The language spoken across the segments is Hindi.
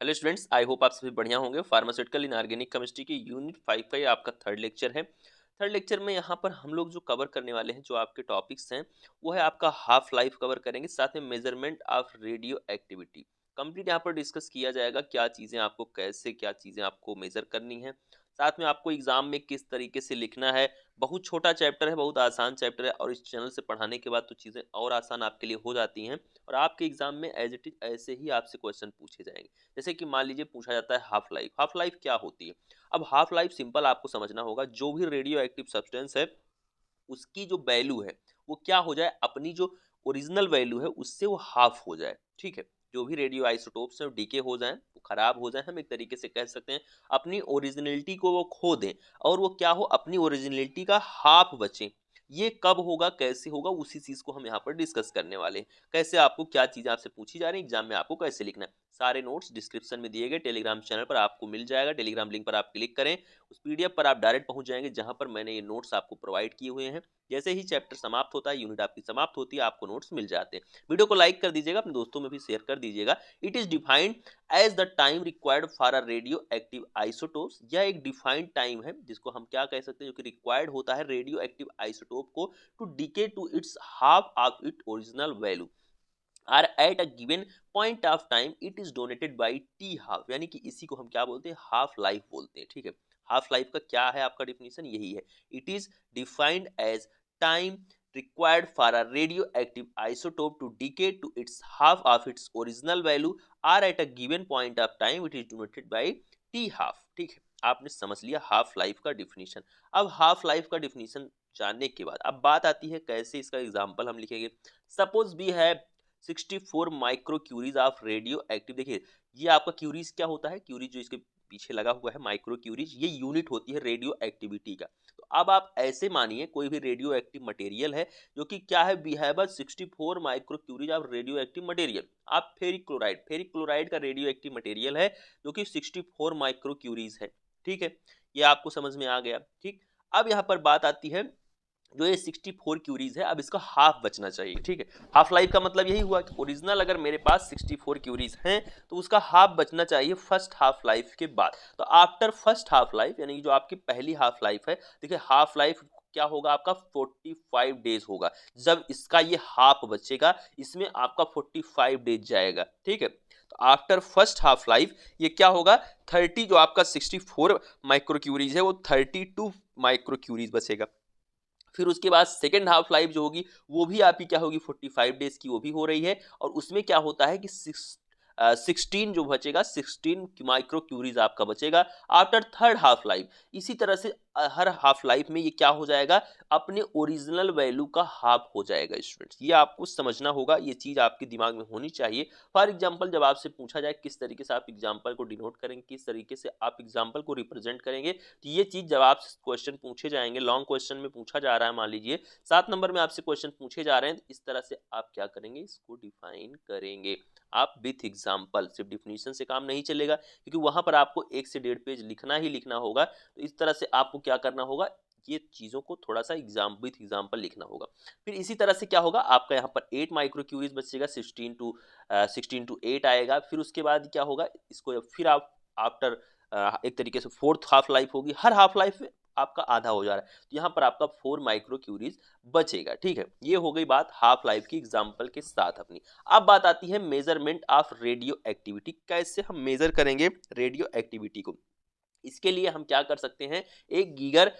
हेलो स्टूडेंट्स, आई होप आप सभी बढ़िया होंगे। फार्मास्यूटिकल इनऑर्गेनिक केमिस्ट्री की यूनिट 5 का ये आपका थर्ड लेक्चर है। थर्ड लेक्चर में यहाँ पर हम लोग जो कवर करने वाले हैं, जो आपके टॉपिक्स हैं, वो है आपका हाफ लाइफ कवर करेंगे, साथ में measurement of radio activity complete यहाँ पर डिस्कस किया जाएगा। क्या चीज़ें आपको कैसे, क्या चीज़ें आपको मेजर करनी है, साथ में आपको एग्जाम में किस तरीके से लिखना है। बहुत छोटा चैप्टर है, बहुत आसान चैप्टर है, और इस चैनल से पढ़ाने के बाद तो चीज़ें और आसान आपके लिए हो जाती हैं, और आपके एग्जाम में एज इट इज ऐसे ही आपसे क्वेश्चन पूछे जाएंगे। जैसे कि मान लीजिए पूछा जाता है हाफ लाइफ क्या होती है। अब हाफ लाइफ सिंपल आपको समझना होगा, जो भी रेडियो एक्टिव सब्सटेंस है उसकी जो वैल्यू है वो क्या हो जाए, अपनी जो ओरिजिनल वैल्यू है उससे वो हाफ हो जाए। ठीक है, जो भी रेडियो आइसोटोप्स हैं डीके हो जाएं, वो खराब हो जाए, हम एक तरीके से कह सकते हैं अपनी ओरिजिनलिटी को वो खो दें, और वो क्या हो, अपनी ओरिजिनलिटी का हाफ बचे। ये कब होगा, कैसे होगा, उसी चीज को हम यहाँ पर डिस्कस करने वाले हैं। कैसे आपको क्या चीज आपसे पूछी जा रही है, एग्जाम में आपको कैसे लिखना है। सारे नोट्स डिस्क्रिप्शन में दिए गए टेलीग्राम चैनल पर आपको मिल जाएगा। टेलीग्राम लिंक पर आप क्लिक करें, उस पीडीएफ पर आप डायरेक्ट पहुंच जाएंगे जहां पर मैंने ये नोट्स आपको प्रोवाइड किए हुए हैं। जैसे ही चैप्टर समाप्त होता है, यूनिट आपकी समाप्त होती है, आपको नोट्स मिल जाते हैं। वीडियो को लाइक कर दीजिएगा, अपने दोस्तों में भी शेयर कर दीजिएगा। It is defined as the time required for a radioactive isotopes. यह एक डिफाइंड टाइम है जिसको हम क्या कह सकते हैं, जो कि रिक्वायर्ड होता है रेडियो एक्टिव आइसोटोप को to decay to its half of it original value, or at a given point of time it is donated by T half. यानी कि इसी को हम क्या बोलते हैं, हाफ लाइफ बोलते हैं। ठीक है, हाफ लाइफ का क्या है आपका डिफिनेशन, यही है। It is defined as time required for a radioactive isotope to decay to its half of its original value, or at a given point of time it is denoted by t half। ठीक है, आपने समझ लिया हाफ लाइफ का डिफिनीशन। अब हाफ लाइफ का डिफिनीशन जानने के बाद अब बात आती है कैसे इसका एग्जांपल हम लिखेंगे। Suppose we have 64 microcuries of radioactive. देखिए, ये आपका क्यूरीज क्या होता है, क्यूरीज जो इसके पीछे लगा हुआ है माइक्रो क्यूरीज, ये यूनिट होती है रेडियो एक्टिविटी का। तो अब आप ऐसे मानिए कोई भी रेडियो एक्टिव मटेरियल है, जो कि क्या है, we have 64 microcuries of radioactive material. आप फेरिक क्लोराइड का रेडियो एक्टिव मटेरियल है जो कि 64 माइक्रो क्यूरीज है। ठीक है, ये आपको समझ में आ गया। ठीक, अब यहाँ पर बात आती है, जो ये 64 क्यूरीज है, अब इसका हाफ बचना चाहिए। ठीक है, हाफ लाइफ का मतलब यही हुआ कि ओरिजिनल अगर मेरे पास 64 क्यूरीज हैं तो उसका हाफ बचना चाहिए फर्स्ट हाफ लाइफ के बाद। तो आफ्टर फर्स्ट हाफ लाइफ, यानी जो आपकी पहली हाफ लाइफ है, देखिए हाफ लाइफ क्या होगा आपका 45 डेज होगा। जब इसका ये हाफ बचेगा, इसमें आपका 45 डेज जाएगा। ठीक है, तो आफ्टर फर्स्ट हाफ लाइफ ये क्या होगा, 30, जो आपका 64 माइक्रो क्यूरीज है वो 32 माइक्रो क्यूरीज बचेगा। फिर उसके बाद सेकेंड हाफ लाइफ जो होगी वो भी आपकी क्या होगी, 45 डेज की वो भी हो रही है, और उसमें क्या होता है कि 16 जो बचेगा, 16 माइक्रो क्यूरीज आपका बचेगा आफ्टर थर्ड हाफ लाइफ। इसी तरह से हर हाफ लाइफ में ये क्या हो जाएगा, अपने ओरिजिनल वैल्यू का हाफ हो जाएगा। स्टूडेंट्स, ये आपको समझना होगा, ये चीज आपके दिमाग में होनी चाहिए। फॉर एग्जाम्पल, जब आपसे पूछा जाए किस तरीके से आप एग्जाम्पल को डिनोट करेंगे, किस तरीके से आप एग्जाम्पल को रिप्रेजेंट करेंगे, तो ये चीज जब आप क्वेश्चन पूछे जाएंगे, लॉन्ग क्वेश्चन में पूछा जा रहा है, मान लीजिए 7 नंबर में आपसे क्वेश्चन पूछे जा रहे हैं, तो इस तरह से आप क्या करेंगे, इसको डिफाइन करेंगे आप विथ एग्जाम्पल। सिर्फ डिफिनीशन से काम नहीं चलेगा, क्योंकि वहां पर आपको 1 से 1.5 पेज लिखना ही लिखना होगा। तो इस तरह से आपको क्या करना होगा, ये चीजों को थोड़ा सा एग्जाम विथ एग्जाम्पल लिखना होगा। फिर इसी तरह से क्या होगा, आपका यहाँ पर 8 माइक्रो क्यूरीज बचेगा, 16 to 8 आएगा। फिर उसके बाद क्या होगा, इसको फिर आप आफ्टर एक तरीके से फोर्थ हाफ लाइफ होगी, हर हाफ लाइफ में आपका आधा हो जा रहा है, तो यहाँ पर आपका 4 माइक्रो क्यूरीज बचेगा। ठीक है, ये हो गई बात हाफ लाइफ की एग्जाम्पल के साथ अपनी। अब बात आती है मेजरमेंट ऑफ रेडियो एक्टिविटी, कैसे हम मेजर करेंगे रेडियो एक्टिविटी को। इसके लिए हम क्या कर सकते हैं, एक गीगर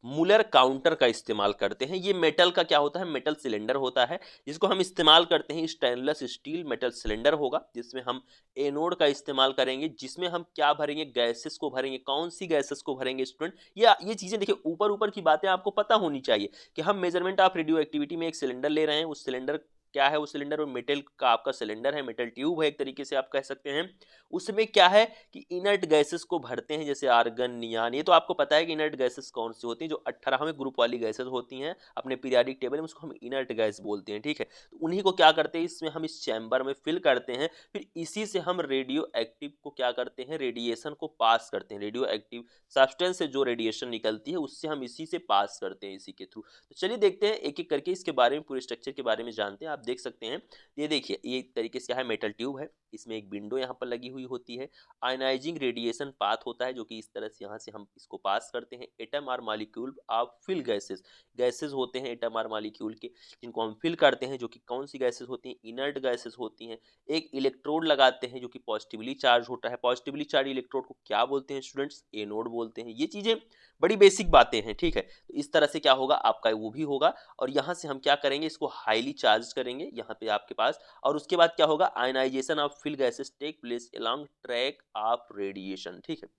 मूलर काउंटर का इस्तेमाल करते हैं। ये मेटल का क्या होता है, मेटल सिलेंडर होता है, जिसको हम इस्तेमाल करते हैं, स्टेनलेस स्टील मेटल सिलेंडर होगा, जिसमें हम एनोड का इस्तेमाल करेंगे, जिसमें हम क्या भरेंगे, गैसेस को भरेंगे। कौन सी गैसेस को भरेंगे स्टूडेंट, ये चीजें देखिए, ऊपर ऊपर की बातें आपको पता होनी चाहिए कि हम मेजरमेंट ऑफ रेडियो एक्टिविटी में एक सिलेंडर ले रहे हैं। उस सिलेंडर क्या है, वो सिलेंडर वो मेटल का आपका सिलेंडर है, मेटल ट्यूब है एक तरीके से आप कह सकते हैं। उसमें क्या है कि इनर्ट गैसेस को भरते हैं, जैसे आर्गन, नियान। ये तो आपको पता है कि इनर्ट गैसेस कौन सी होती हैं, जो 18वें ग्रुप वाली गैसेस होती हैं अपने पीरियाडिक टेबल में, उसको हम इनर्ट गैस बोलते हैं। ठीक है, तो उन्हीं को क्या करते हैं, इसमें हम इस चैम्बर में फिल करते हैं। फिर इसी से हम रेडियो एक्टिव को क्या करते हैं, रेडिएशन को पास करते हैं। रेडियो एक्टिव सब्सटेंस से जो रेडिएशन निकलती है उससे हम इसी से पास करते हैं, इसी के थ्रू। तो चलिए देखते हैं एक एक करके इसके बारे में, पूरे स्ट्रक्चर के बारे में जानते हैं। आप देख सकते हैं, ये देखिए, ये एक तरीके से है मेटल ट्यूब है, इसमें एक विंडो यहाँ पर लगी हुई होती है। आयनाइजिंग रेडिएशन पाथ होता है जो कि इस तरह से यहाँ से हम इसको पास करते हैं। एटम और molecule of fill gases, gases होते हैं एटम और मॉलिक्यूल के जिनको हम फिल करते हैं, जो कि कौन सी गैसेस होती हैं, इनर्ट गैसेस होती हैं। एक इलेक्ट्रोड लगाते हैं जो कि पॉजिटिवली चार्ज होता है। पॉजिटिवली चार्ज इलेक्ट्रोड को क्या बोलते हैं स्टूडेंट्स? एनोड बोलते हैं। ये चीजें बड़ी बेसिक बातें हैं, ठीक है। तो इस तरह से क्या होगा आपका वो भी होगा, और यहाँ से हम क्या करेंगे, इसको हाईली चार्ज करेंगे यहाँ पे आपके पास, और उसके बाद क्या होगा, ionisation of fill gases take place along track of radiation, ठीक है।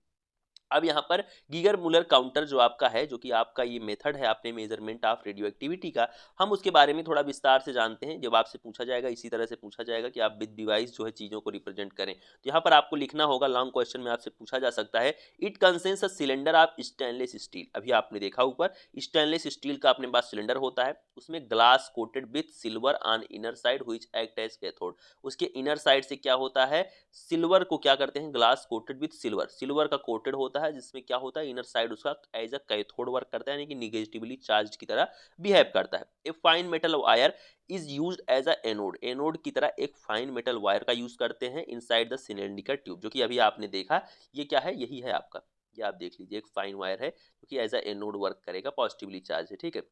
अब यहाँ पर गीगर मुलर काउंटर जो आपका है, जो कि आपका ये मेथड है आपने मेजरमेंट ऑफ रेडियो एक्टिविटी का, हम उसके बारे में थोड़ा विस्तार से जानते हैं। जब आपसे पूछा जाएगा, इसी तरह से पूछा जाएगा कि आप विद डिवाइस जो है चीज़ों को रिप्रेजेंट करें, तो यहाँ पर आपको लिखना होगा, लॉन्ग क्वेश्चन में आपसे पूछा जा सकता है, it conscience a cylinder of stainless steel. अभी आपने देखा ऊपर, स्टेनलेस स्टील का अपने पास सिलेंडर होता है, उसमें glass coated with silver on inner side which act as cathode. उसके इनर साइड से क्या होता है, सिल्वर को क्या करते हैं, glass coated with silver, silver का कोटेड होता है, जिसमें क्या होता है, इनर साइड उसका एज अ कैथोड वर्क करता है, यानी कि निगेटिवली चार्ज की तरह बिहेव करता है। A fine metal wire is used as a anode, anode की तरह एक फाइन मेटल वायर का यूज करते हैं इनसाइड द सिलेंड्रिकल ट्यूब, जो कि अभी आपने देखा, ये क्या है, यही है आपका, ये आप देख लीजिए, एक फाइन वायर है जो कि एज अ एनोड वर्क करेगा, पॉजिटिवली चार्ज है, ठीक है।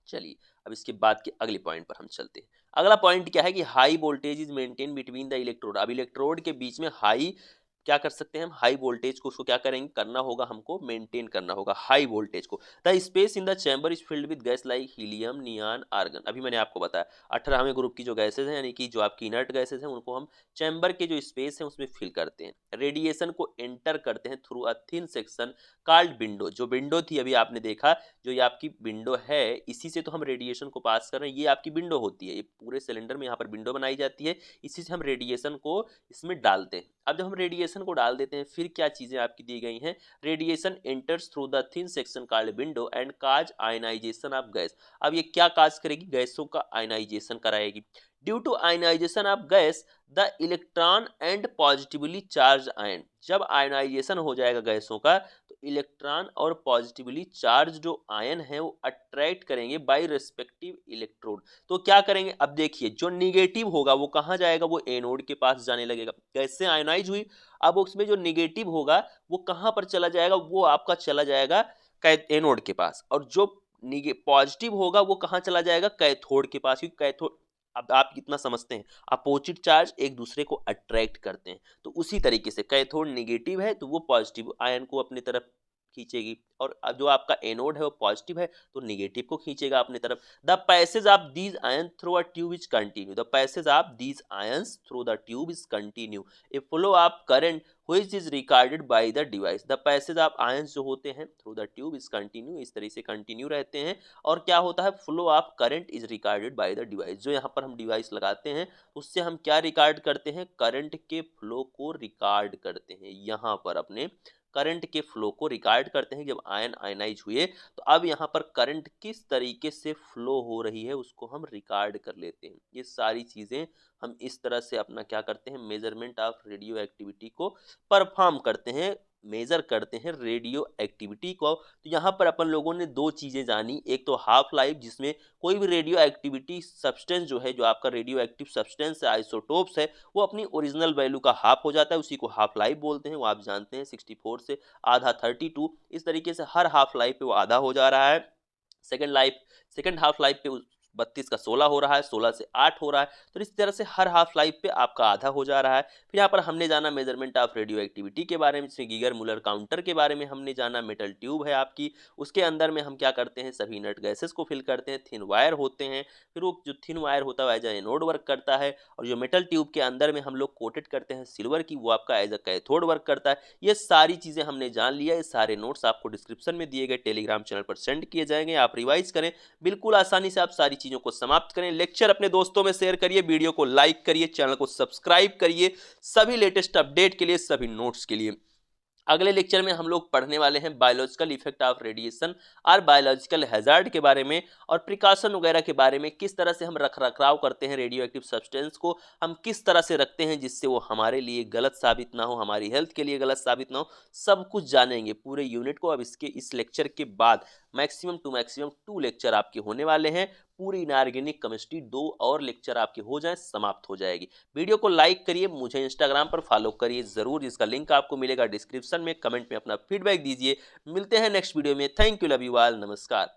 चलिए, अब इसके बाद के अगले पॉइंट पर हम चलते हैं। अगला पॉइंट क्या है कि high voltage is maintain between the electrode. अब इलेक्ट्रोड के बीच में हाई क्या कर सकते हैं हम, हाई वोल्टेज को, उसको क्या करेंगे, करना होगा हमको, मेंटेन करना होगा हाई वोल्टेज को। The space in the chamber is filled with gas like helium, neon, argon. अभी मैंने आपको बताया 18वें ग्रुप की जो गैसेज हैं, यानी कि जो आपकी इनर्ट गैसेज हैं, उनको हम चैम्बर के जो स्पेस है उसमें फिल करते हैं, रेडिएशन को एंटर करते हैं through a thin section called window. जो विंडो थी अभी आपने देखा, जो ये आपकी विंडो है, इसी से तो हम रेडिएशन को पास कर रहे हैं, ये आपकी विंडो होती है, ये पूरे सिलेंडर में यहाँ पर विंडो बनाई जाती है, इसी से हम रेडिएशन को इसमें डालते हैं। अब जब हम रेडिएशन को डाल देते हैं, फिर क्या चीजें आपकी दी गई हैं, radiation enters through the thin section called window and cause ionisation of gas. अब ये क्या काज करेगी, गैसों का आयनाइजेशन कराएगी। Due to ionisation of gas the electron and positively charge ion. जब आयनाइजेशन हो जाएगा गैसों का, तो इलेक्ट्रॉन और पॉजिटिवली चार्ज जो आयन है वो अट्रैक्ट करेंगे बाय रेस्पेक्टिव इलेक्ट्रोड। तो क्या करेंगे, अब देखिए, जो निगेटिव होगा वो कहाँ जाएगा, वो एनोड के पास जाने लगेगा, गैस से आयनाइज हुई। अब उसमें जो निगेटिव होगा वो कहाँ पर चला जाएगा, वो आपका चला जाएगा एनोड के पास, और जो पॉजिटिव होगा वो कहाँ चला जाएगा, कैथोड के पास, क्योंकि कैथोड, अब आप कितना समझते हैं, अपोजिट चार्ज एक दूसरे को अट्रैक्ट करते हैं, तो उसी तरीके से कैथोड नेगेटिव है तो वो पॉजिटिव आयन को अपनी तरफ खींचेगी, और अब जो आपका एनोड है वो पॉजिटिव है तो नेगेटिव को खींचेगा अपनी तरफ। The passage of these ion through a tube is continue, the passage of these ions through the tube is continue, A flow of current which is recorded by the device। the passage of ions जो होते हैं through the tube is continue, इस तरह से कंटिन्यू रहते हैं, और क्या होता है, flow of current is recorded by the device. जो यहाँ पर हम डिवाइस लगाते हैं उससे हम क्या रिकॉर्ड करते हैं, करंट के फ्लो को रिकॉर्ड करते हैं, यहाँ पर अपने करंट के फ्लो को रिकॉर्ड करते हैं। जब आयन आयनाइज हुए तो अब यहाँ पर करंट किस तरीके से फ्लो हो रही है उसको हम रिकॉर्ड कर लेते हैं। ये सारी चीजें हम इस तरह से अपना क्या करते हैं, मेजरमेंट ऑफ रेडियो एक्टिविटी को परफॉर्म करते हैं, मेजर करते हैं रेडियो एक्टिविटी को। तो यहाँ पर अपन लोगों ने दो चीजें जानी, एक तो हाफ लाइफ, जिसमें कोई भी रेडियो एक्टिविटी सब्सटेंस जो है, जो आपका रेडियो एक्टिव सब्सटेंस है, आइसोटोप्स है, वो अपनी ओरिजिनल वैल्यू का हाफ हो जाता है, उसी को हाफ लाइफ बोलते हैं। वो आप जानते हैं 64 से आधा 32, इस तरीके से हर हाफ लाइफ पे वो आधा हो जा रहा है। Second life, second half life पे 32 का 16 हो रहा है, 16 से 8 हो रहा है, तो इस तरह से हर हाफ लाइफ पे आपका आधा हो जा रहा है। फिर यहाँ पर हमने जाना मेजरमेंट ऑफ रेडियो एक्टिविटी के बारे में, जिसमें गीगर मुलर काउंटर के बारे में हमने जाना, मेटल ट्यूब है आपकी, उसके अंदर में हम क्या करते हैं, सभी नट गैसेस को फिल करते हैं, थिन वायर होते हैं, फिर वो जो थिन वायर होता है एज ए एनोड वर्क करता है, और जो मेटल ट्यूब के अंदर में हम लोग कोटेड करते हैं सिल्वर की, वो आपका एज अ कैथोड वर्क करता है। ये सारी चीज़ें हमने जान लिया, ये सारे नोट्स आपको डिस्क्रिप्शन में दिए गए टेलीग्राम चैनल पर सेंड किए जाएंगे, आप रिवाइज करें, बिल्कुल आसानी से आप सारी चीज़ों को समाप्त करें। लेक्चर अपने दोस्तों में शेयर करिए, वीडियो को लाइक करिए, चैनल को सब्सक्राइब करिए, सभी लेटेस्ट अपडेट के लिए, सभी नोट्स के लिए। अगले लेक्चर में हम लोग पढ़ने वाले हैं बायोलॉजिकल इफेक्ट ऑफ रेडिएशन और बायोलॉजिकल हैजार्ड के बारे में, और प्रिकॉशन वगैरह के बारे में, किस तरह से हम रख रखाव करते हैं रेडियो एक्टिव सब्सटेंस को, हम किस तरह से रखते हैं जिससे वो हमारे लिए गलत साबित ना हो, हमारी हेल्थ के लिए गलत साबित ना हो, सब कुछ जानेंगे पूरे यूनिट को। अब इसके इस लेक्चर के बाद मैक्सिमम टू मैक्सिमम 2 लेक्चर आपके होने वाले हैं। पूरी इनऑर्गेनिक केमिस्ट्री 2 और लेक्चर आपके हो जाए समाप्त हो जाएगी। वीडियो को लाइक करिए, मुझे इंस्टाग्राम पर फॉलो करिए ज़रूर, जिसका लिंक आपको मिलेगा डिस्क्रिप्शन में। कमेंट में अपना फीडबैक दीजिए। मिलते हैं नेक्स्ट वीडियो में। Thank you, love you all, नमस्कार।